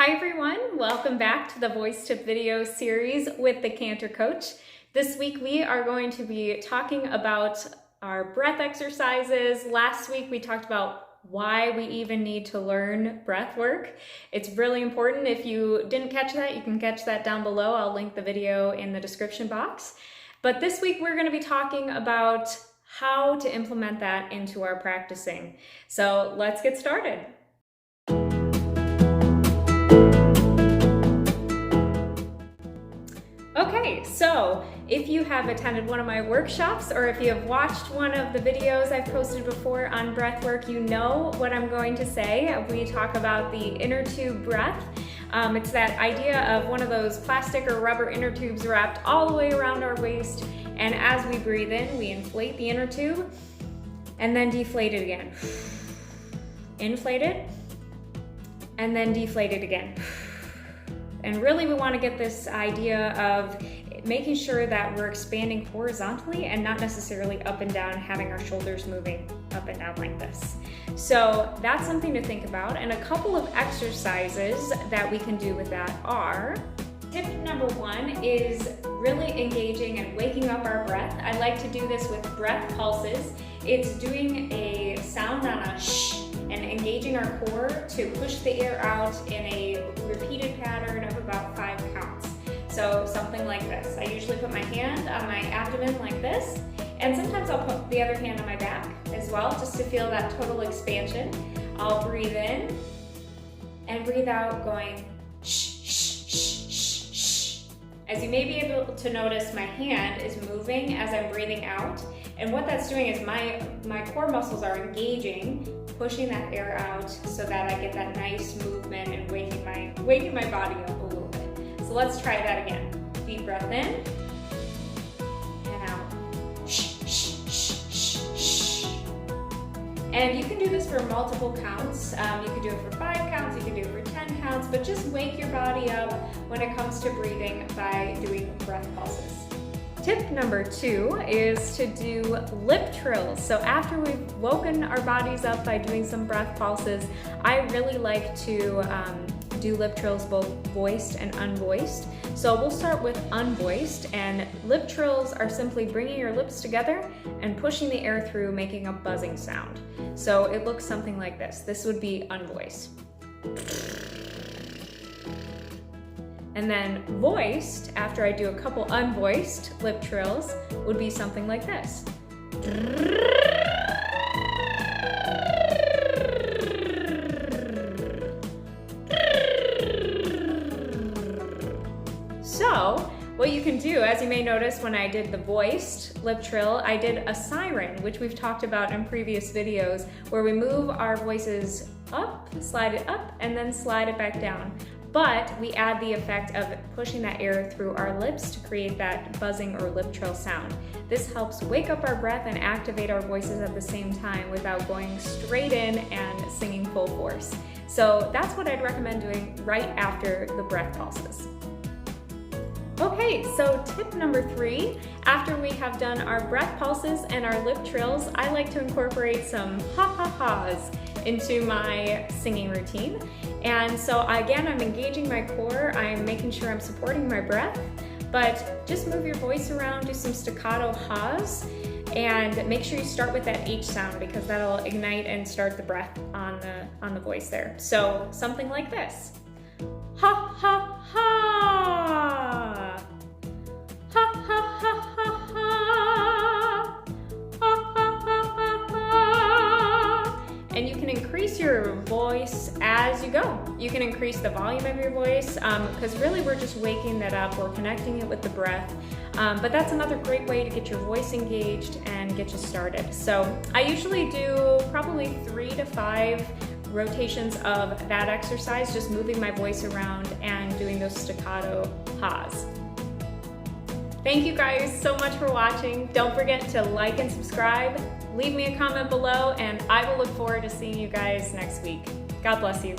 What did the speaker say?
Hi everyone, welcome back to the voice tip video series with the Cantor Coach. This week we are going to be talking about our breath exercises. Last week we talked about why we even need to learn breath work. It's really important. If you didn't catch that, you can catch that down below. I'll link the video in the description box. But this week we're going to be talking about how to implement that into our practicing. So let's get started. Okay, so if you have attended one of my workshops or if you have watched one of the videos I've posted before on breath work, you know what I'm going to say. We talk about the inner tube breath. It's that idea of one of those plastic or rubber inner tubes wrapped all the way around our waist, and as we breathe in, we inflate the inner tube and then deflate it again. Inflate it and then deflate it again. And really we want to get this idea of making sure that we're expanding horizontally and not necessarily up and down, having our shoulders moving up and down like this. So that's something to think about. And a couple of exercises that we can do with that are, tip number one is really engaging and waking up our breath. I like to do this with breath pulses. It's doing a sound on a shh and engaging our core to push the air out in a repeated pattern of about 5 counts. So something like this. I usually put my hand on my abdomen like this, and sometimes I'll put the other hand on my back as well, just to feel that total expansion. I'll breathe in and breathe out, going shh, shh, shh, shh, shh. As you may be able to notice, my hand is moving as I'm breathing out, and what that's doing is my core muscles are engaging, pushing that air out so that I get that nice movement and waking my body up a little bit. So let's try that again. Deep breath in and out. Shh, shh, shh, shh, shh. And you can do this for multiple counts. You can do it for 5 counts, you can do it for 10 counts, but just wake your body up when it comes to breathing by doing breath pulses. Tip number 2 is to do lip trills. So after we've woken our bodies up by doing some breath pulses, I really like to do lip trills both voiced and unvoiced. So we'll start with unvoiced, and lip trills are simply bringing your lips together and pushing the air through, making a buzzing sound. So it looks something like this. This would be unvoiced. And then voiced, after I do a couple unvoiced lip trills, would be something like this. So, what you can do, as you may notice when I did the voiced lip trill, I did a siren, which we've talked about in previous videos, where we move our voices up, slide it up, and then slide it back down. But we add the effect of pushing that air through our lips to create that buzzing or lip trill sound. This helps wake up our breath and activate our voices at the same time without going straight in and singing full force. So that's what I'd recommend doing right after the breath pulses. Okay, so tip number 3, after we have done our breath pulses and our lip trills, I like to incorporate some ha-ha-has into my singing routine. And so again, I'm engaging my core, I'm making sure I'm supporting my breath, but just move your voice around, do some staccato ha's, and make sure you start with that H sound because that'll ignite and start the breath on the voice there. So something like this. Ha ha ha! Ha ha ha ha ha! Ha ha ha ha ha! And you can increase your voice as you go. You can increase the volume of your voice because really we're just waking that up, we're connecting it with the breath. But that's another great way to get your voice engaged and get you started. So I usually do probably 3 to 5 rotations of that exercise, just moving my voice around and doing those staccato ha's. Thank you guys so much for watching. Don't forget to like and subscribe. Leave me a comment below, and I will look forward to seeing you guys next week. God bless you.